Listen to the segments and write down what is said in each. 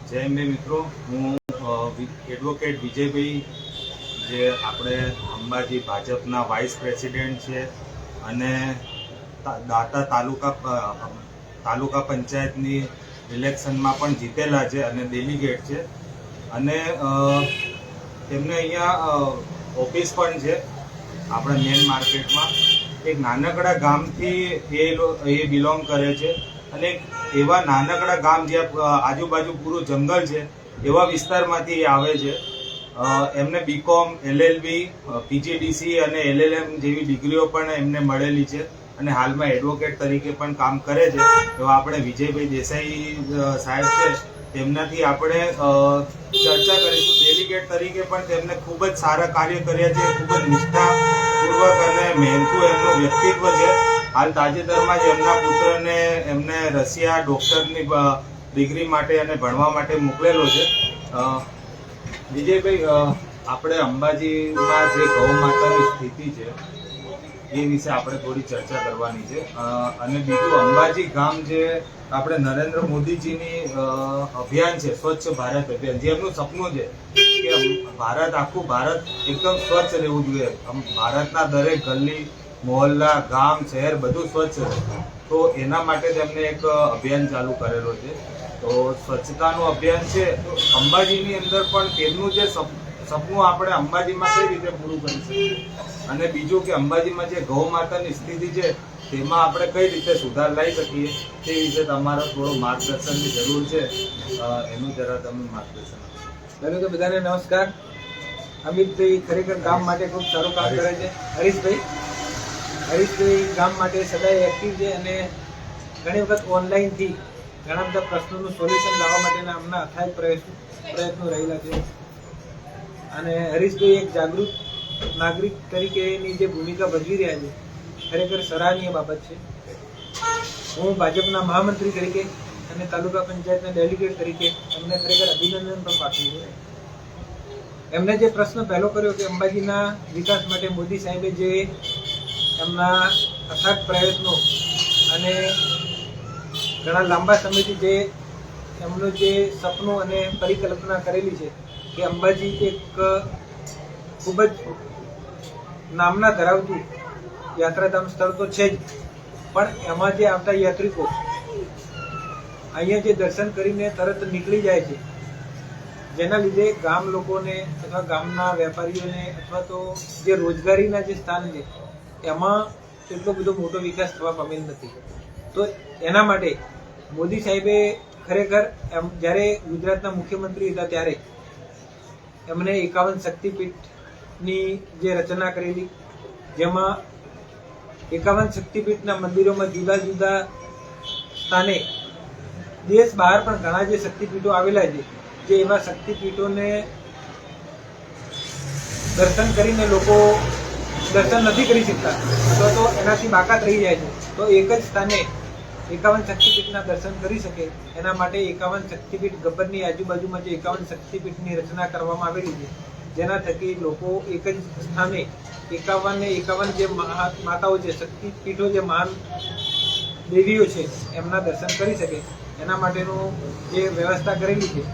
જય અંબે મિત્રો, હું એડવોકેટ વિજયભાઈ, જે આપણે અંબાજી ભાજપના વાઇસ પ્રેસિડેન્ટ છે અને દાતા તાલુકા પંચાયતની ઇલેક્શનમાં પણ જીતેલા છે અને ડેલિગેટ છે. અને તેમને અહીંયા ઓફિસ પણ છે આપણા મેન માર્કેટમાં. એક નાનકડા ગામથી એ બિલોંગ કરે છે અને એવા નાનકડા ગામ જ્યાં આજુબાજુ પૂરું જંગલ છે એવા વિસ્તારમાંથી આવે છે. એમને બીકોમ, LLB, PGDC અને LLM જેવી ડિગ્રીઓ પણ એમને મળેલી છે અને હાલમાં એડવોકેટ તરીકે પણ કામ કરે છે. એવા આપણે વિજયભાઈ દેસાઈ સાહેબ છે, તેમનાથી આપણે ચર્ચા કરીશું. ડેલિગેટ તરીકે પણ તેમને ખૂબ જ સારા કાર્ય કર્યા છે. ખૂબ જ નિષ્ઠાપૂર્વક અને મહેનતુ એમનું વ્યક્તિત્વ છે. હાલ તાજેતરમાં જ એમના પુત્રને એમને રશિયા ડોક્ટરની ડિગ્રી માટે અને ભણવા માટે મોકલેલો છે. વિજયભાઈ, આપણે અંબાજીમાં જે ગૌ માતાની સ્થિતિ છે એ વિશે આપણે થોડી ચર્ચા કરવાની છે. અને બીજું, અંબાજી ગામ જે આપણે નરેન્દ્ર મોદીજીની અભિયાન છે, સ્વચ્છ ભારત અભિયાન, જે એમનું સપનું છે કે ભારત, આખું ભારત એકદમ સ્વચ્છ રહેવું જોઈએ. ભારતના દરેક ગલી, મોહલ્લા, ગામ, શહેર બધું સ્વચ્છ રહે. તો એના માટે જ એમને એક અભિયાન ચાલુ કરેલો છે. તો સ્વચ્છતાનું અભિયાન છે. અંબાજીની અંદર પણ તેમનું જે સપનું આપણે અંબાજીમાં કઈ રીતે પૂરું કરી શકીએ, અને બીજું કે અંબાજીમાં જે ગૌ માતાની સ્થિતિ છે તેમાં આપણે કઈ રીતે સુધાર લાવી શકીએ, તે વિશે તમારા થોડો માર્ગદર્શનની જરૂર છે. એનું જરા તમે માર્ગદર્શન આપો. તો બધાને નમસ્કાર. અમિતભાઈ ખરેખર ગામ માટે ખૂબ સારું કામ કરે છે. હરીશભાઈ ગામ માટે સદાય એક્ટિવ છે અને ઘણી વખત ઓનલાઈનથી ઘણા બધા પ્રશ્નોનું સોલ્યુશન લાવવા માટેના અમના અથાગ પ્રયત્નો રહેલા છે. અને હરીશભાઈ એક જાગૃત નાગરિક તરીકેની જે ભૂમિકા ભજવી રહ્યા છે, ખરેખર સરાહનીય બાબત છે. હું ભાજપના મહામંત્રી તરીકે અને તાલુકા પંચાયતના ડેલિગેટ તરીકે એમને ખરેખર અભિનંદન પણ પાઠવું છું. એમને જે પ્રશ્ન પહેલો કર્યો કે અંબાજીના વિકાસ માટે મોદી સાહેબે જે એમના અથાગ પ્રયત્નો અને ઘણા લાંબા સમયથી જે એમનું જે સપનું અને પરિકલ્પના કરેલી છે કે અંબાજી એક ખૂબ જ નામના ધરાવતું યાત્રાધામ સ્થળ તો છે જ, પણ એમાં જે આવતા યાત્રિકો અહીંયા જે દર્શન કરીને તરત નીકળી જાય છે, જેના લીધે ગામ લોકોને અથવા ગામના વેપારીઓને અથવા તો જે રોજગારીના જે સ્થાન છે એમાં એટલો બધો મોટો વિકાસ થવા પામેલ નથી. તો એના માટે મોદી સાહેબે ખરેખર જ્યારે ગુજરાતના મુખ્યમંત્રી હતા ત્યારે એમણે 51 શક્તિપીઠની જે રચના કરેલી, જેમાં 51 શક્તિપીઠના મંદિરોમાં જુદા જુદા સ્થાને દેશ બહાર પણ ઘણા જે શક્તિપીઠો આવેલા છે, જે એવા શક્તિપીઠોને દર્શન કરીને લોકો દર્શન નથી કરી શકતા અથવા તો એનાથી બાકાત રહી જાય છે, તો એક જ સ્થાને 51 શક્તિપીઠના દર્શન કરી શકે એના માટે 51 શક્તિપીઠ ગબ્બરની આજુબાજુમાં જે 51 શક્તિપીઠની રચના કરવામાં આવેલી છે, જેના થકી લોકો એક જ સ્થાને 51 જે માતાઓ છે, શક્તિપીઠો, જે મહાન દેવીઓ છે, એમના દર્શન કરી શકે એના માટેનું જે વ્યવસ્થા કરેલી છે.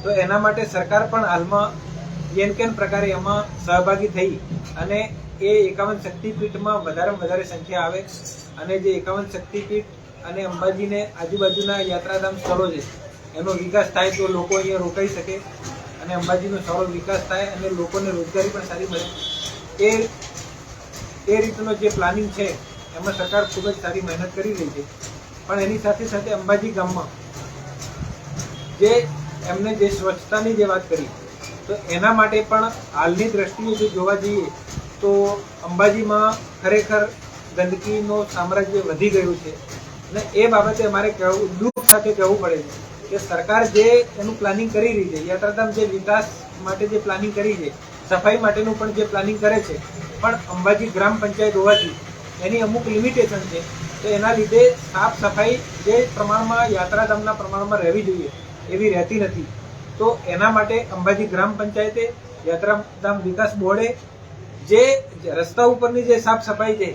તો એના માટે સરકાર પણ હાલમાં જેન કેન પ્રકારે એમાં સહભાગી થઈ અને એ 51 શક્તિપીઠમાં વધારેમાં વધારે સંખ્યા આવે અને જે 51 શક્તિપીઠ અને અંબાજીને આજુબાજુના યાત્રાધામ સ્થળો છે એનો વિકાસ થાય, તો લોકો અહીંયા રોકાઈ શકે અને અંબાજીનો સારો વિકાસ થાય અને લોકોને રોજગારી પણ સારી મળે. એ રીતનો જે પ્લાનિંગ છે એમાં સરકાર ખૂબ જ સારી મહેનત કરી રહી છે. પણ એની સાથે સાથે અંબાજી ગામમાં જે એમને જે સ્વચ્છતાની જે વાત કરી, તો એના માટે પણ હાલની દ્રષ્ટિએ જો જોવા જઈએ તો અંબાજીમાં ખરેખર ગંદકીનો સામ્રાજ્ય વધી ગયું છે. અને એ બાબતે અમારે દુઃખ સાથે કહેવું પડે છે કે સરકાર જે એનું પ્લાનિંગ કરી રહી છે, યાત્રાધામ જે વિકાસ માટે જે પ્લાનિંગ કરી છે, સફાઈ માટેનું પણ જે પ્લાનિંગ કરે છે, પણ અંબાજી ગ્રામ પંચાયત હોવાથી એની અમુક લિમિટેશન છે. તો એના લીધે સાફ સફાઈ જે પ્રમાણમાં યાત્રાધામના પ્રમાણમાં રહેવી જોઈએ એવી રહેતી નથી. તો એના માટે અંબાજી ગ્રામ પંચાયતે, યાત્રાધામ વિકાસ બોર્ડે જે રસ્તા ઉપરની જે સાફ સફાઈ છે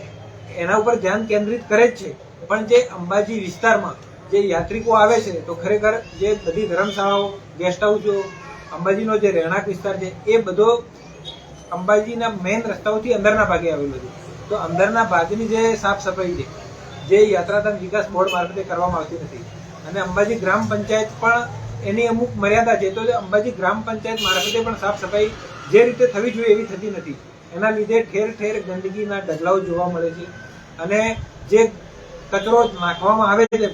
એના ઉપર ધ્યાન કેન્દ્રિત કરે જ છે, પણ જે અંબાજી વિસ્તારમાં જે યાત્રિકો આવે છે તો ખરેખર જે બધી ધર્મશાળાઓ, ગેસ્ટ હાઉસો, અંબાજીનો જે રહેણાંક વિસ્તાર છે એ બધો અંબાજીના મેઇન રસ્તાઓથી અંદરના ભાગે આવેલો છે. તો અંદરના ભાગની જે સાફ સફાઈ છે જે યાત્રાધામ વિકાસ બોર્ડ મારફતે કરવામાં આવતી નથી, અને અંબાજી ગ્રામ પંચાયત પણ એની અમુક મર્યાદા છે. તો અંબાજી ગ્રામ પંચાયત મારફતે પણ સાફ સફાઈ જે રીતે થવી જોઈએ એવી થતી નથી. એના લીધે ઠેર ઠેર ગંદકીના ઢગલાઓ જોવા મળે છે. અને જે કચરો નાખવામાં આવે છે,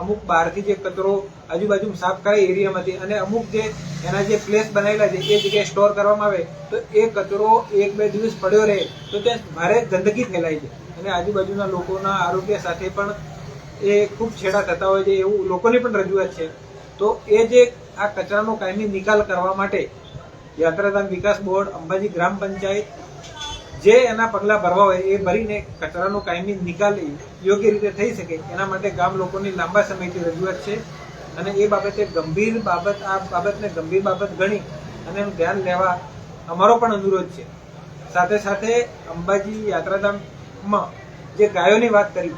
અમુક બહારથી જે કચરો આજુબાજુ સાફ કરે એરિયામાંથી, અને અમુક જે એના જે પ્લેસ બનાવેલા છે એ જગ્યાએ સ્ટોર કરવામાં આવે તો એ કચરો 1-2 દિવસ પડ્યો રહે તો ત્યાં ભારે ગંદકી ફેલાય છે, અને આજુબાજુના લોકોના આરોગ્ય સાથે પણ એ ખૂબ છેડા થતા હોય છે, એવું લોકોની પણ રજૂઆત છે. તો એ જે આ કચરાનો કાયમી નિકાલ કરવા માટે યાત્રાધામ વિકાસ બોર્ડ, અંબાજી ગ્રામ પંચાયત જે એના પગલા ભરવા હોય એ ભરીને કચરાનો કાયમી નિકાલ યોગ્ય રીતે થઈ શકે એના માટે ગામ લોકોની લાંબા સમયથી રજૂઆત છે. અને એ બાબતે આ બાબતને ગંભીર બાબત ગણી અને એનું ધ્યાન લેવા અમારો પણ અનુરોધ છે. સાથે સાથે અંબાજી યાત્રાધામમાં જે ગાયોની વાત કરી,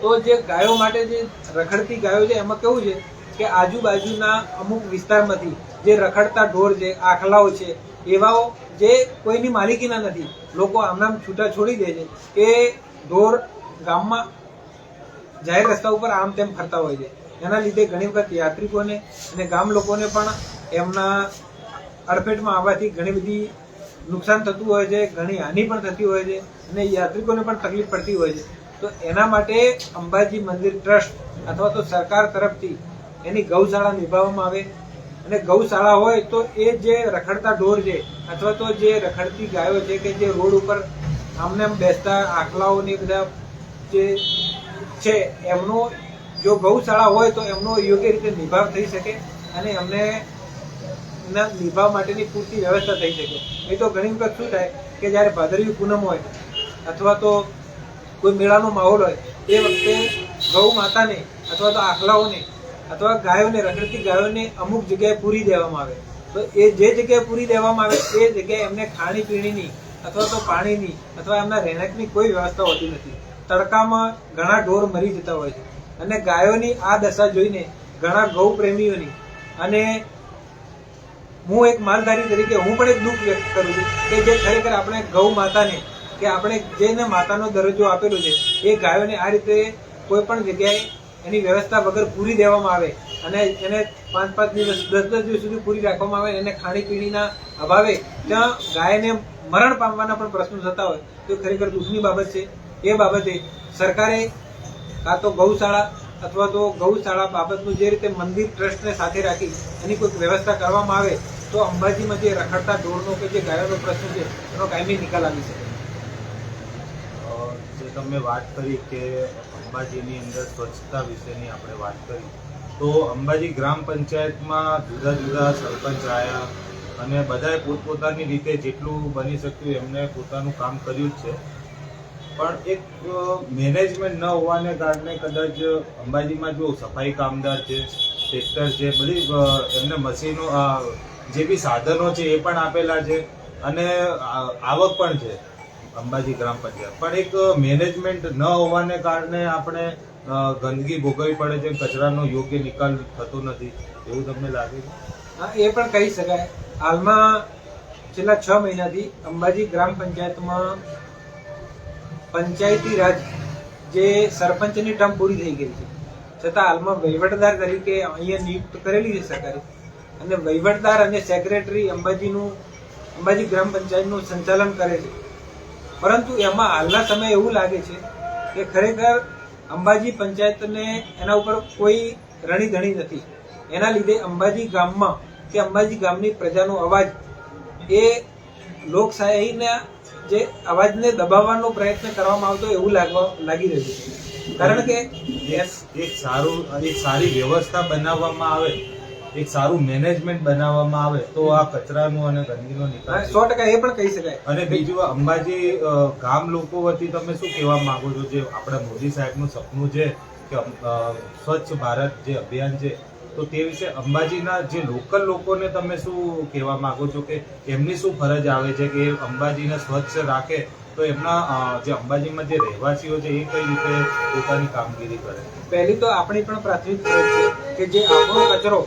તો જે ગાયો માટે જે રખડતી ગાયો છે એમાં કેવું છે કે આજુબાજુના અમુક વિસ્તારમાંથી જે રખડતા ઢોર છે, આખલાઓ છે, એવાઓ જે કોઈની માલિકીના નથી, લોકો આમનામ છૂટા છોડી દે છે. એ ઢોર ગામમાં જાહેર રસ્તા ઉપર આમ તેમ ફરતા હોય છે. એના લીધે ઘણી વખત યાત્રિકોને અને ગામ લોકોને પણ એમના અડફેટમાં આવવાથી ઘણી બધી નુકસાન થતું હોય છે, ઘણી હાનિ પણ થતી હોય છે, અને યાત્રિકોને પણ તકલીફ પડતી હોય છે. તો એના માટે અંબાજી મંદિર ટ્રસ્ટ અથવા તો સરકાર તરફથી એની ગૌશાળા નિભાવવામાં આવે, અને ગૌશાળા હોય તો એ જે રખડતા ઢોર છે અથવા તો જે રખડતી ગાયો છે કે જે રોડ ઉપર આમને આમ બેસતા આખલાઓ ને બધા જે છે એમનો જો ગૌશાળા હોય તો એમનો યોગ્ય રીતે નિભાવ થઈ શકે અને એમને એના નિભાવ માટેની પૂરતી વ્યવસ્થા થઈ શકે. એ તો ઘણી વખત શું થાય કે જ્યારે ભાદરવી પૂનમ હોય અથવા તો કોઈ મેળાનો માહોલ હોય એ વખતે ગૌ માતાને અથવા તો આખલાઓને અથવા ગાયોને, રખડતી ગાયોને અમુક જગ્યાએ પૂરી દેવામાં આવે. તો એ જે જગ્યાએ પૂરી દેવામાં આવે એ જગ્યાએ એમને ખાણીપીણીની અથવા તો પાણીની અથવા એમના રહેણાંકની કોઈ વ્યવસ્થા હોતી નથી. તડકામાં ઘણા ઢોર મરી જતા હોય છે, અને ગાયોની આ દશા જોઈને ઘણા ગૌ પ્રેમીઓની અને હું એક માલધારી તરીકે હું પણ એક દુઃખ વ્યક્ત કરું છું કે જે ખરેખર આપણે ગૌ માતાને કે આપણે જેને માતાનો દરજ્જો આપેલો છે એ ગાયોને આ રીતે કોઈ પણ જગ્યાએ એની વ્યવસ્થા વગર પૂરી દેવામાં આવે અને એને 5-5 દિવસ 10-10 દિવસ સુધી પૂરી રાખવામાં આવે, એને ખાણીપીણીના અભાવે ત્યાં ગાયને મરણ પામવાના પણ પ્રશ્નો થતા હોય તો ખરેખર દુઃખની બાબત છે. એ બાબતે સરકારે કાં તો ગૌશાળા અથવા તો ગૌશાળા બાબતનું જે રીતે મંદિર ટ્રસ્ટને સાથે રાખી એની કોઈ વ્યવસ્થા કરવામાં આવે તો અંબાજીમાં જે રખડતા ઢોરનો કે જે ગાયોનો પ્રશ્ન છે એનો કાયમી નિકાલ આવી શકે. જે તમે વાત કરી કે અંબાજીની અંદર સ્વચ્છતા વિશેની આપણે વાત કરી, તો અંબાજી ગ્રામ પંચાયતમાં જુદા જુદા સરપંચ આવ્યા અને બધાએ પોતપોતાની રીતે જેટલું બની શક્યું એમને પોતાનું કામ કર્યું જ છે. પણ એક મેનેજમેન્ટ ન હોવાને કારણે કદાચ અંબાજીમાં જો સફાઈ કામદાર છે, ટ્રેક્ટર છે, બધી એમને મશીનો, જે બી સાધનો છે એ પણ આપેલા છે અને આવક પણ છે અંબાજી ગ્રામ પંચાયત, પણ એક મેનેજમેન્ટ ન હોવાને કારણે આપણે ગંદકી ભોગવવી પડે છે, કચરાનો યોગ્ય નિકાલ થતો નથી, એવું તમને લાગે છે? હા, એ પણ કહી શકાય. હાલમાં છેલ્લા 6 મહિનાથી અંબાજી ગ્રામ પંચાયતમાં પંચાયતી રાજ જે સરપંચની ટર્મ પૂરી થઈ ગઈ છે, છતાં હાલમાં વહીવટદાર તરીકે અહીંયા નિયુક્ત કરેલી છે સરકારે, અને વહીવટદાર અને સેક્રેટરી અંબાજી ગ્રામ પંચાયતનું સંચાલન કરે છે. પરંતુ એમાં હાલના સમયે એવું લાગે છે કે ખરેખર અંબાજી પંચાયતને એના ઉપર કોઈ રણીધણી નથી. એના લીધે અંબાજી ગામમાં કે અંબાજી ગામની પ્રજાનો અવાજ એ લોકશાહીના જે અવાજને દબાવવાનો પ્રયત્ન કરવામાં આવતો એવું લાગી રહ્યું છે. કારણ કે એક સારી વ્યવસ્થા બનાવવામાં આવે, એક સારું મેનેજમેન્ટ બનાવવામાં આવે તો આ કચરાનો અને ગંદકીનો નિકાલ 100% એ પણ કહી શકાય. અને બીજું અંબાજી ગામ લોકો વતી તમે શું કહેવા માંગો છો, જે આપણા મોદી સાહેબનું સપનું છે કે સ્વચ્છ ભારત જે અભિયાન છે, તો તે વિશે અંબાજીના જે લોકલ લોકોને તમે શું કહેવા માંગો છો કે એમની શું ફરજ આવે છે કે અંબાજીને સ્વચ્છ રાખે તો એમના જે અંબાજીમાં જે રહેવાસીઓ છે એ કઈ રીતે પોતાની કામગીરી કરે? પહેલી તો આપણી પણ પ્રાથમિક ફરજ છે કે જે આપણો કચરો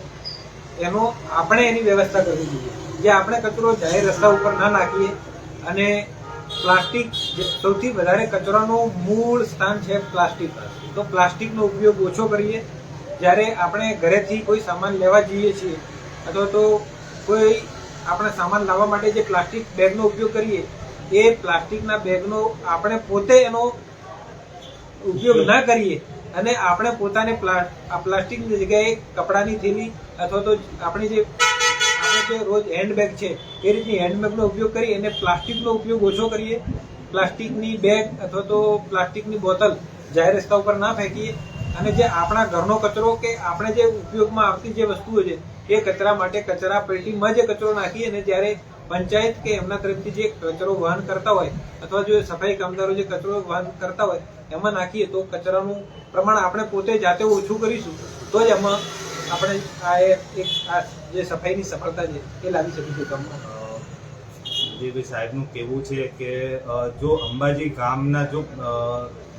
એનો આપણે એની વ્યવસ્થા કરવી જોઈએ. જે આપણે કચરો જાહેર રસ્તા ઉપર ના નાખીએ. અને પ્લાસ્ટિક સૌથી વધારે કચરાનું મૂળ સ્થાન છે પ્લાસ્ટિક. તો પ્લાસ્ટિકનો ઉપયોગ ઓછો કરીએ. જ્યારે આપણે ઘરેથી કોઈ સામાન લેવા જઈએ છીએ અથવા તો કોઈ આપણે સામાન લાવવા માટે જે પ્લાસ્ટિક બેગનો ઉપયોગ કરીએ એ પ્લાસ્ટિકના બેગનો આપણે પોતે એનો ઉપયોગ ના કરીએ અને આપણે પોતાને પ્લાસ્ટિકની જગ્યાએ કપડાની થેલી અથવા તો આપણે જે રોજ હેન્ડબેગ છે એ રીતની હેન્ડબેગનો ઉપયોગ કરી અને પ્લાસ્ટિકનો ઉપયોગ ઓછો કરીએ. પ્લાસ્ટિકની બેગ અથવા તો પ્લાસ્ટિકની બોટલ જાહેર રસ્તા ઉપર ના ફેંકીએ. અને જે આપણા ઘરનો કચરો કે આપણે જે ઉપયોગમાં આવતી જે વસ્તુઓ છે એ કચરા માટે કચરા પેટીમાં જે કચરો નાખીએ અને જ્યારે પંચાયત કે એમના તરફથી જે કચરો વહન કરતા હોય અથવા જો સફાઈ કામદારો જે કચરો વહન કરતા હોય એમાં નાખીએ તો કચરાનું પ્રમાણ આપણે પોતે જાતે ઓછું કરીશું તો જ એમાં આપણે આ જે સફાઈની સફળતા છે એ લાવી શકીશું. ગામમાં વિજયભાઈ સાહેબનું કહેવું છે કે જો અંબાજી ગામના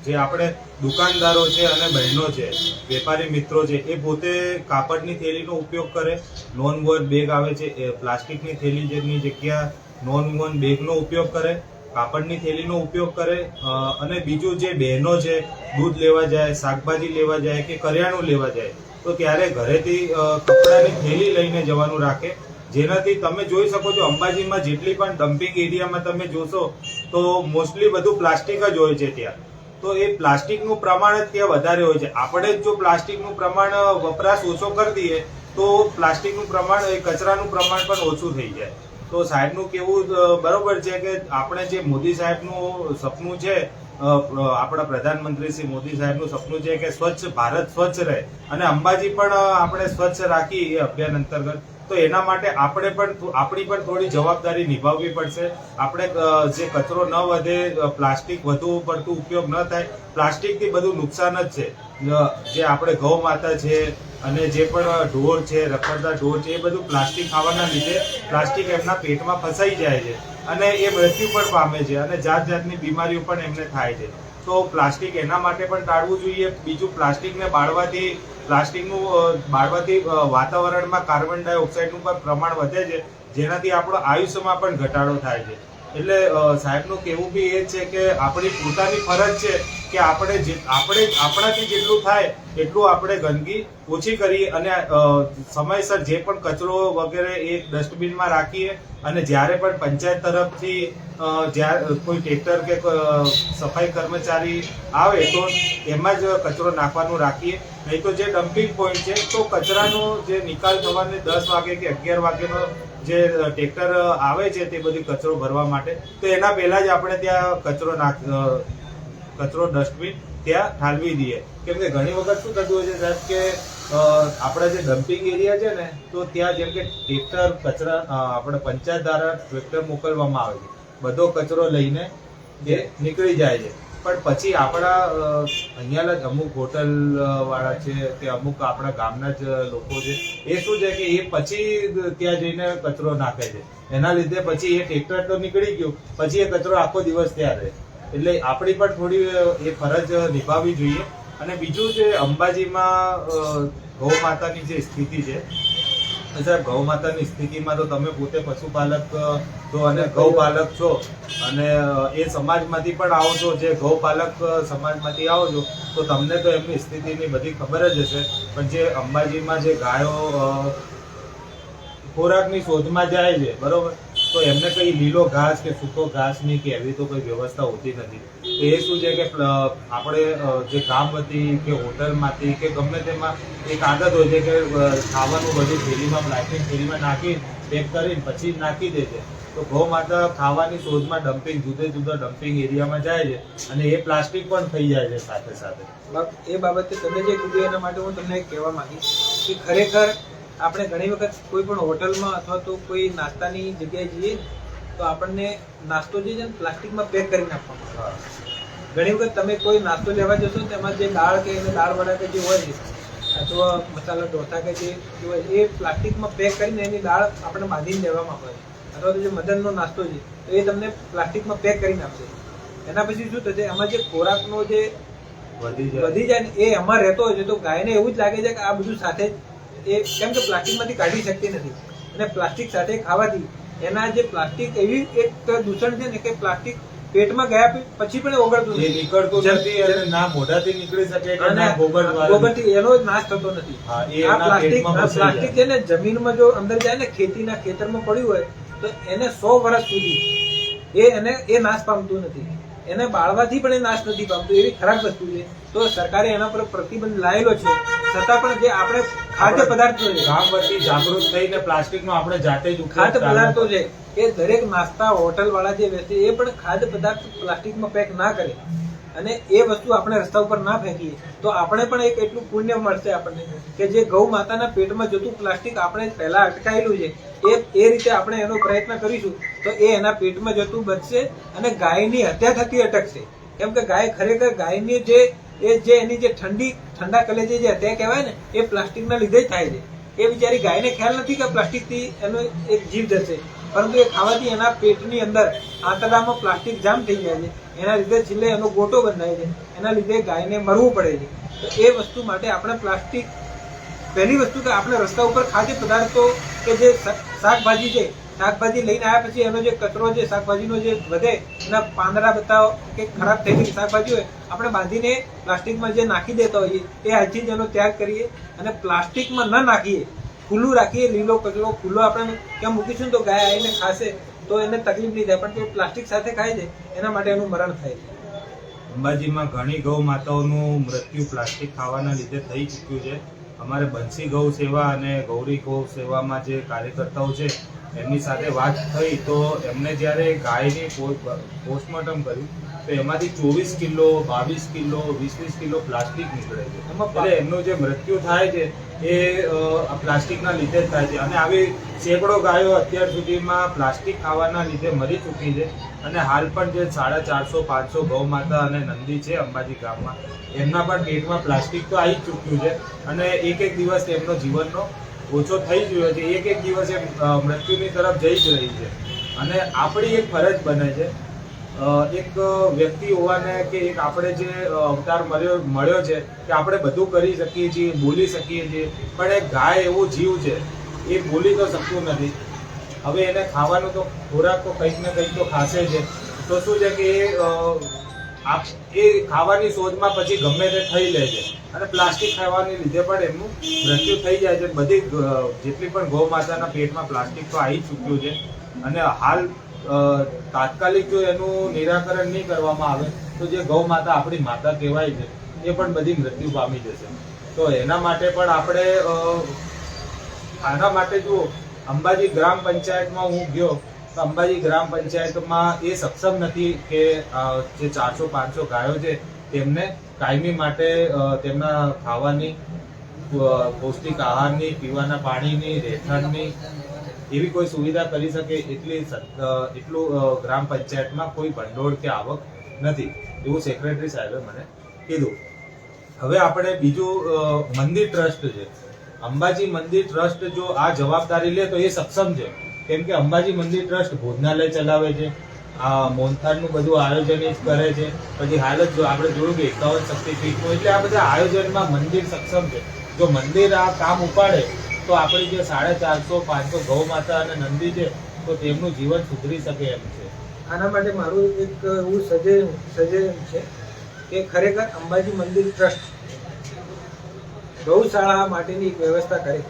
જે આપણે દુકાનદારો છે અને બહેનો છે, વેપારી મિત્રો છે, એ પોતે કાપડની થેલીનો ઉપયોગ કરે. નોન વોન બેગ આવે છે એ પ્લાસ્ટિકની થેલીની જગ્યા નોન વોન બેગનો ઉપયોગ કરે, કાપડની થેલીનો ઉપયોગ કરે. અને બીજું જે બહેનો છે દૂધ લેવા જાય, શાકભાજી લેવા જાય કે કરિયાણું લેવા જાય તો ત્યારે ઘરેથી કપડાની થેલી લઈને જવાનું રાખે. જેનાથી તમે જોઈ શકો છો અંબાજીમાં જેટલી પણ ડમ્પિંગ એરિયામાં તમે જોશો તો મોસ્ટલી બધું પ્લાસ્ટિક જ હોય છે ત્યાં. તો એ પ્લાસ્ટિકનું પ્રમાણ જ ત્યાં વધારે હોય છે. આપણે જ જો પ્લાસ્ટિકનું પ્રમાણ વપરાશ ઓછો કરી દઈએ તો પ્લાસ્ટિકનું પ્રમાણ એ કચરાનું પ્રમાણ પણ ઓછું થઈ જાય. તો સાહેબનું કેવું બરોબર છે કે આપણે જે મોદી સાહેબનું સપનું છે, આપણા પ્રધાનમંત્રી શ્રી મોદી સાહેબનું સપનું છે કે સ્વચ્છ ભારત સ્વચ્છ રહે અને અંબાજી પણ આપણે સ્વચ્છ રાખી એ અભિયાન અંતર્ગત. તો એના માટે આપણી પણ થોડી જવાબદારી નિભાવવી પડશે. આપણે જે કચરો ન વધે, પ્લાસ્ટિક વધુ પડતું ઉપયોગ ન થાય. પ્લાસ્ટિકથી બધું નુકસાન જ છે. જે આપણે ગૌ માતા છે અને જે પણ ઢોર છે, રખડતા ઢોર છે, એ બધું પ્લાસ્ટિક ખાવાના લીધે પ્લાસ્ટિક એમના પેટમાં ફસાઈ જાય છે અને એ મૃત્યુ પણ પામે છે અને જાત જાતની બીમારીઓ પણ એમને થાય છે. તો પ્લાસ્ટિક એના માટે પણ ટાળવું જોઈએ. બીજું પ્લાસ્ટિકને બાળવાથી વાતાવરણમાં કાર્બન ડાયોક્સાઇડનું પણ પ્રમાણ વધે છે, જેનાથી આપણો આયુષ્યમાં પણ ઘટાડો થાય છે. એટલે સાહેબનું કહેવું બી એ છે કે આપણી પોતાની ફરજ છે કે આપણાથી જેટલું થાય એટલું આપણે ગંદકી ઓછી કરીએ અને સમયસર જે પણ કચરો વગેરે એ ડસ્ટબિનમાં રાખીએ. અને જ્યારે પણ પંચાયત તરફથી જ્યારે કોઈ ટ્રેક્ટર કે સફાઈ કર્મચારી આવે તો એમાં જ કચરો નાખવાનું રાખીએ. નહીં તો જે ડમ્પિંગ પોઈન્ટ છે તો કચરાનો જે નિકાલ થવાને 10 વાગે કે 11 વાગેનો જે ટ્રેક્ટર આવે છે તે બધી કચરો ભરવા માટે, તો એના પહેલા જ આપણે ત્યાં કચરો ડસ્ટબિન ત્યાં ઠાલવી દઈએ. કેમ કે ઘણી વખત શું થતું હોય છે સાહેબ કે આપણા જે ડમ્પિંગ એરિયા છે ને તો ત્યાં જેમ કે ટ્રેક્ટર કચરા આપણે પંચાયત દ્વારા ટ્રેક્ટર મોકલવામાં આવે છે, બધો કચરો લઈને એ નીકળી જાય છે. પણ પછી આપણા અહીંયાના જ અમુક હોટલ વાળા છે કે અમુક આપણા ગામના જ લોકો છે, એ શું છે કે એ પછી ત્યાં જઈને કચરો નાખે છે. એના લીધે પછી એ ટ્રેક્ટર તો નીકળી ગયું, પછી એ કચરો આખો દિવસ ત્યાં રહે. એટલે આપણી પણ થોડી એ ફરજ નિભાવવી જોઈએ. અને બીજું જે અંબાજીમાં ગૌ માતાની જે સ્થિતિ છે, સાહેબ ગૌ માતાની સ્થિતિમાં તો તમે પોતે પશુપાલક છો અને ગૌપાલક છો અને એ સમાજમાંથી પણ આવો છો, જે ગૌપાલક સમાજમાંથી આવો છો તો તમને તો એમની સ્થિતિની બધી ખબર જ હશે. પણ જે અંબાજીમાં જે ગાયો ખોરાકની શોધમાં જાય છે બરોબર, તો એમને કઈ લીલો ઘાસ કે સૂકો ઘાસની કે એવી તો કોઈ વ્યવસ્થા હોતી નથી. તો એ શું છે કે આપણે જે ગામ વતી કે હોટલમાંથી કે ગમે તેમાં એક આદત હોય છે કે ખાવાનું બધું થેલીમાં પ્લાસ્ટિક થેલીમાં નાખી પેક કરીને પછી નાખી દે છે. તો ગૌ માતા ખાવાની શોધમાં જુદા જુદા ડમ્પિંગ એરિયામાં જાય છે અને એ પ્લાસ્ટિક પણ થઈ જાય છે સાથે સાથે. એ બાબતે તમે જે કીધું એના માટે હું તમને કહેવા માંગીશ કે ખરેખર આપણે ઘણી વખત કોઈ પણ હોટલમાં અથવા તો કોઈ નાસ્તાની જગ્યાએ જઈએ તો આપણને નાસ્તો જે છે ને પ્લાસ્ટિકમાં પેક કરીને આપવામાં આવે. ઘણી વખત તમે કોઈ નાસ્તો લેવા જશો તેમાં જે દાળ કે દાળ વડા કે જે હોય છે અથવા મસાલા ઢોસા કે જે હોય એ પ્લાસ્ટિકમાં પેક કરીને એની દાળ આપણે બાંધીને દેવામાં આવે. અથવા તો જે મદનનો નાસ્તો છે તો એ તમને પ્લાસ્ટિકમાં પેક કરીને આપશે. એના પછી શું થશે, એમાં જે ખોરાકનો જે વધી વધી જાય ને એ એમાં રહેતો હોય છે, તો ગાયને એવું જ લાગે છે કે આ બધું સાથે એ, કેમ કે પ્લાસ્ટિકમાંથી કાઢી શકતી નથી, અને પ્લાસ્ટિક સાથે ખાવાથી એના જે પ્લાસ્ટિક એવી એક દૂષણ છે ને કે પ્લાસ્ટિક પેટમાં ગયા પછી પણ ઓગળતું એ નીકળતું નથી અને ના મોઢાથી નીકળી શકે કે ના ગોબરથી એનો નાશ થતો નથી. હા, એ આ એના પેટમાં ફસાઈ પ્લાસ્ટિક છે ને જમીનમાં જો અંદર જાય ને, ખેતીના ખેતરમાં પડ્યું હોય તો એને 100 વર્ષ સુધી એ નાશ પામતું નથી, એને બાળવાથી પણ એ નાશ નથી પામતું. એવી ખરાબ વસ્તુ છે. તો સરકારે એના પર પ્રતિબંધ લાવેલો છે, છતાં પણ જે આપણે ખાદ્ય પદાર્થો છે, ગામ વતી જાગૃત થઈને પ્લાસ્ટિકનો આપણે જાતે જ ખાદ્ય પદાર્થો છે એ દરેક નાસ્તા હોટલ વાળા જે વ્યક્તિ એ પણ ખાદ્ય પદાર્થ પ્લાસ્ટિકમાં પેક ના કરે અને એ વસ્તુ આપણે રસ્તા ઉપર ના ફેંકીએ, તો આપણે પણ એક એટલું પુણ્ય મળશે આપણને કે જે ગૌ માતાના પેટમાં જતું પ્લાસ્ટિક આપણે પહેલા અટકાયેલું છે એ રીતે આપણે એનો પ્રયત્ન કરીશું તો એ એના પેટમાં જતું બચશે અને ગાયની હત્યા થતી અટકશે. કેમ કે ગાય ખરેખર ગાયની એની જે ઠંડા કલેજે જે હત્યા કહેવાય ને એ પ્લાસ્ટિકના લીધે જ થાય છે. એ બિચારી ગાયને ખ્યાલ નથી કે પ્લાસ્ટિકથી એનો એક જીવ જશે, પરંતુ એ ખાવાથી એના પેટની અંદર આંતરડામાં પ્લાસ્ટિક જામ થઈ જાય છે, એના લીધે છેલ્લે એનો ગોટો બંધાય છે, એના લીધે ગાયને મરવું પડે છે. તો એ વસ્તુ માટે આપણે પ્લાસ્ટિક, પહેલી વસ્તુ કે આપણે રસ્તા ઉપર ખાદ્ય પદાર્થો કે જે શાકભાજી છે, શાકભાજી લઈને આવ્યા પછી એનો જે કચરો છે શાકભાજીનો જે વધે, એના પાંદડા બતાવો કે ખરાબ થઈ ગયેલી શાકભાજી હોય આપણે બાંધીને પ્લાસ્ટિકમાં જે નાખી દેતા હોઈએ એ આજથી જ એનો ત્યાગ કરીએ અને પ્લાસ્ટિકમાં ન નાખીએ, ખુલ્લું રાખીએ. લીલો કચરો ખુલ્લો આપણે ક્યાં મૂકીશું તો ગાય આવીને ખાશે તો એને તકલીફ નહીં થાય, પણ જો પ્લાસ્ટિક સાથે ખાય છે એના માટે એનું મરણ થાય છે. અંબાજીમાં ઘણી ગૌ માતાઓનું મૃત્યુ પ્લાસ્ટિક ખાવાના લીધે થઈ ચૂક્યું છે. અમારે બંસી ગૌ સેવા અને ગૌરી ગૌ સેવામાં જે કાર્યકર્તાઓ છે એમની સાથે વાત થઈ તો એમને જ્યારે ગાયની પોસ્ટમોર્ટમ કર્યું તો એમાંથી 24 કિલો, 22 કિલો, 20 કિલો પ્લાસ્ટિક નીકળે છે. એટલે એમનું જે મૃત્યુ થાય છે એ પ્લાસ્ટિકના લીધે જ થાય છે. અને આવી સેંકડો ગાયો અત્યાર સુધીમાં પ્લાસ્ટિક ખાવાના લીધે મરી ચૂકી છે. અને હાલ પણ જે 450-500 ગૌ માતા અને નંદી છે અંબાજી ગામમાં, એમના પણ પેટમાં પ્લાસ્ટિક તો આવી જ ચૂક્યું છે અને એક દિવસ એમનો જીવનનો ઓછો થઈ ગયો છે, એક દિવસ એ મૃત્યુની તરફ જઈ જ રહી છે. અને આપણી એક ફરજ બને છે એક વ્યક્તિ હોવાને કે એક આપણે જે અવતાર મળ્યો છે કે આપણે બધું કરી શકીએ છીએ, બોલી શકીએ છીએ, પણ એક ગાય એવો જીવ છે એ બોલી તો શકતું નથી. હવે એને ખાવાનું તો ખોરાક તો કંઈક ને કંઈક તો ખાશે છે, તો શું છે કે એ ખાવાની શોધમાં પછી ગમે તે થઈ લે છે અને પ્લાસ્ટિક ખાવાને લીધે પણ એમનું મૃત્યુ થઈ જાય છે. બધી જેટલી પણ ગૌ માતાના પેટમાં પ્લાસ્ટિક તો આવી ચૂક્યું છે અને હાલ તાત્કાલિક જો એનું નિરાકરણ નહીં કરવામાં આવે તો જે ગૌ માતા આપણી માતા કહેવાય છે એ પણ બધી મૃત્યુ પામી જશે. તો એના માટે પણ આપણે આના માટે જો અંબાજી ગ્રામ પંચાયતમાં હું ગયો તો અંબાજી ગ્રામ પંચાયતમાં એ સક્ષમ નથી કે જે 400-500 ગાયો છે તેમને કાયમી માટે તેમના ખાવાની, પૌષ્ટિક આહારની, પીવાના પાણીની, રહેઠાણની એવી કોઈ સુવિધા કરી શકે એટલું ગ્રામ પંચાયતમાં કોઈ ભંડોળ કે આવક નથી, એવું સેક્રેટરી સાહેબે મને કીધું. હવે આપણે બીજું મંદિર ટ્રસ્ટ છે, અંબાજી મંદિર ટ્રસ્ટ જો આ જવાબદારી લે તો એ સક્ષમ છે. કેમ કે અંબાજી મંદિર ટ્રસ્ટ ભોજનાલય ચલાવે છે, આ મોનથાળનું બધું આયોજન જ કરે છે, પછી હાલ જ આપણે જોયું કે 51 શક્તિપીઠનું, એટલે આ બધા આયોજનમાં મંદિર સક્ષમ છે. જો મંદિર આ કામ ઉપાડે તો આપણી જે 450-500 ગૌ માતા અને નંદી છે તો તેમનું જીવન સુધરી શકે એમ છે. આના માટે મારું એક એવું સજેશન છે કે ખરેખર અંબાજી મંદિર ટ્રસ્ટ ગૌશાળા માટેની એક વ્યવસ્થા કરે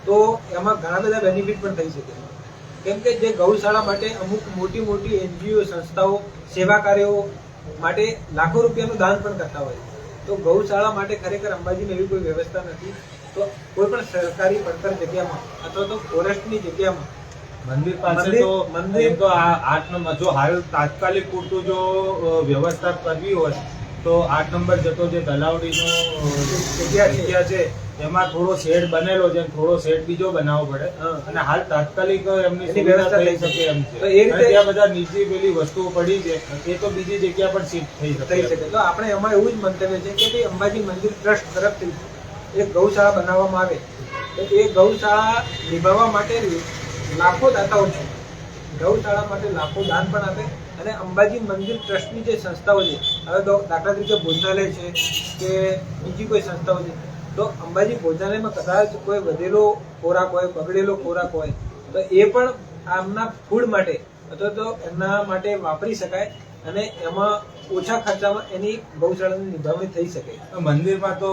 તો એમાં ઘણા બધા બેનિફિટ પણ થઈ શકે. કેમ કે જે ગૌશાળા માટે અમુક મોટી NGO સંસ્થાઓ સેવા કાર્યો માટે લાખો રૂપિયાનું દાન પણ કરતા હોય, તો ગૌશાળા માટે ખરેખર અંબાજીમાં એવી કોઈ વ્યવસ્થા નથી. તો કોઈ પણ સરકારી પડતર જગ્યામાં અથવા તો ફોરેસ્ટની જગ્યામાં મંદિર પાસે તો જો હાલ તાત્કાલિક પૂરતું જો વ્યવસ્થા કરવી હોય તો 8 નંબર જતો જે તલાવડીનો જગ્યા છે એમાં થોડો શેડ બનેલો છે, થોડો શેડ બીજો બનાવવો પડે અને હાલ તાત્કાલિક એમની સુવિધા થઈ શકે એમ છે. ત્યાં બધા નીચી પેલી વસ્તુઓ પડી છે એ તો બીજી જગ્યા પર શિફ્ટ થઈ શકે. તો આપણે એમાં એવું જ મંતવ્ય છે કે ભાઈ અંબાજી મંદિર ટ્રસ્ટ તરફથી એક ગૌશાળા બનાવવામાં આવે તો એ ગૌશાળા નિભાવવા માટે લાખો દાતાઓ છે, ગૌશાળા માટે લાખો દાન પણ આપે અને અંબાજી મંદિર ટ્રસ્ટની જે સંસ્થાઓ છે, હવે તો દાખલા તરીકે ભોજનાલય છે કે બીજી કોઈ સંસ્થાઓ છે, તો અંબાજી ભોજનાલયમાં કદાચ કોઈ વધેલો ખોરાક હોય, બગડેલો ખોરાક હોય, તો એ પણ આમના ફૂડ માટે અથવા તો એમના માટે વાપરી શકાય અને એમાં ઓછા ખર્ચામાં એની ગૌશાળાની નિભાવણી થઈ શકે. મંદિરમાં તો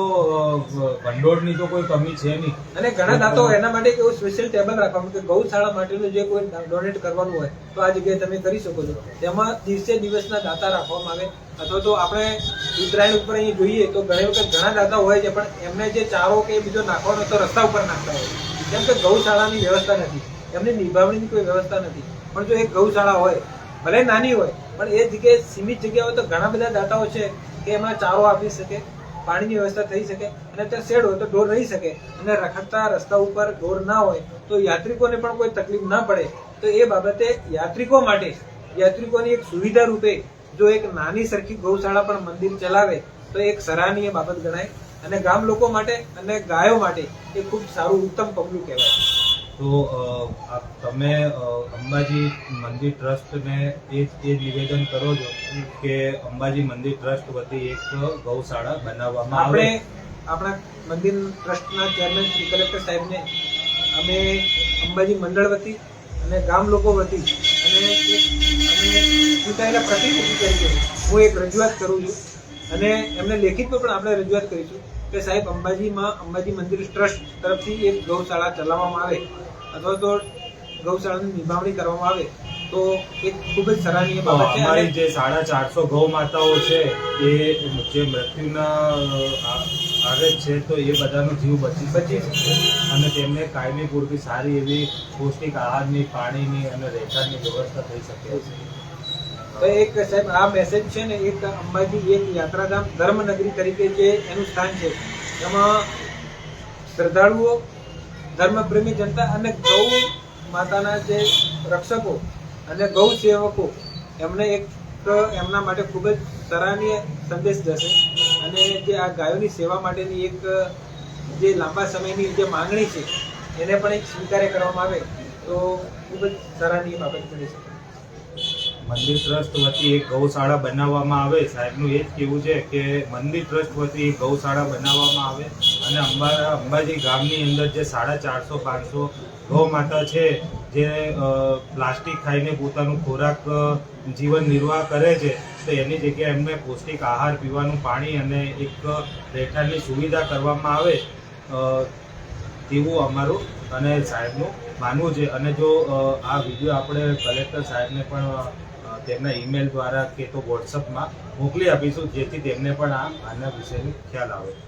ભંડોળની તો કોઈ કમી છે નહીં, અને ઘણા દાતાઓ એના માટે એવું સ્પેશિયલ ટેબલ રાખવાનું કે ગૌશાળા માટેનું જે કોઈ ડોનેટ કરવાનું હોય તો આ જગ્યાએ તમે કરી શકો છો. તેમાં દિવસે દિવસના દાતા રાખવામાં આવે. અથવા તો આપણે ઉત્તરાયણ ઉપર અહીં જોઈએ તો ઘણી વખત ઘણા દાતા હોય છે, પણ એમને જે ચારો કે બીજો નાખવાનો તો રસ્તા ઉપર નાખતા હોય, કેમ કે ગૌશાળાની વ્યવસ્થા નથી, એમની નિભાવણીની કોઈ વ્યવસ્થા નથી. પણ જો એક ગૌશાળા હોય, ભલે નાની હોય, પણ એ જગ્યાએ સીમિત જગ્યા હોય તો ઘણા બધા દાતાઓ છે કે એમાં ચારો આપી શકે, પાણીની વ્યવસ્થા થઈ શકે, અને ત્યાં શેડ હોય તો ઢોર રહી શકે, અને રખડતા રસ્તા ઉપર ઢોર ના હોય તો યાત્રિકોને પણ કોઈ તકલીફ ના પડે. તો એ બાબતે યાત્રિકોની એક સુવિધા રૂપે જો એક નાની સરખી ગૌશાળા પણ મંદિર ચલાવે તો એક સરાહનીય બાબત ગણાય, અને ગામ લોકો માટે અને ગાયો માટે એ ખૂબ સારું ઉત્તમ પગલું કહેવાય. તો તમે અંબાજી મંદિર ટ્રસ્ટને એ નિવેદન કરો છો કે અંબાજી મંદિર ટ્રસ્ટ વતી એક ગૌશાળા બનાવવામાં આવે. આપણા મંદિર ટ્રસ્ટના ચેરમેન શ્રી કલેક્ટર સાહેબને અમે અંબાજી મંડળ વતી અને ગામ લોકો વતી અને ચૂંટાયેલા પ્રતિનિધિ તરીકે હું એક રજૂઆત કરું છું, અને એમને લેખિતમાં પણ આપણે રજૂઆત કરીશું કે સાહેબ અંબાજી મંદિર ટ્રસ્ટ તરફથી એક ગૌશાળા ચલાવવામાં આવે અથવા તો ગૌશાળાની નિભાવણી કરવામાં આવે તો એક ખૂબ જ સરાહનીય બાબત છે. અમારી જે 450 ગૌ માતાઓ છે એ જે મૃત્યુના આરે છે તો એ બધાનો જીવ બચી શકે અને તેમને કાયમી પૂરતી સારી એવી પૌષ્ટિક આહારની, પાણીની અને રહેઠાણની વ્યવસ્થા થઈ શકે છે. તો એક સાહેબ આ મેસેજ છે ને, એક અંબાજી એક યાત્રાધામ ધર્મનગરી તરીકે જે એનું સ્થાન છે, એમાં શ્રદ્ધાળુઓ, ધર્મપ્રેમી જનતા અને ગૌ માતાના જે રક્ષકો અને ગૌ સેવકો એમને એક એમના માટે ખૂબ જ સરાહનીય સંદેશ જશે. અને જે આ ગાયોની સેવા માટેની એક જે લાંબા સમયની જે માંગણી છે એને પણ એક સ્વીકાર્ય કરવામાં આવે તો ખૂબ જ સરાહનીય બાબત બની શકે. મંદિર ટ્રસ્ટ વતી એક ગૌશાળા બનાવવામાં આવે. સાહેબનું એ જ કહેવું છે કે મંદિર ટ્રસ્ટ વતી એક ગૌશાળા બનાવવામાં આવે અને અંબાજી ગામની અંદર જે 450-500 ગૌ માતા છે જે પ્લાસ્ટિક ખાઈને પોતાનું ખોરાક જીવન નિર્વાહ કરે છે, તો એની જગ્યાએ એમને પૌષ્ટિક આહાર, પીવાનું પાણી અને એક રહેઠાણની સુવિધા કરવામાં આવે તેવું અમારું અને સાહેબનું માનવું છે. અને જો આ વિડીયો આપણે કલેક્ટર સાહેબને પણ તેમના ઈમેલ દ્વારા કે તો વોટ્સઅપમાં મોકલી આપીશું, જેથી તેમને પણ આના વિશેની ખ્યાલ આવે.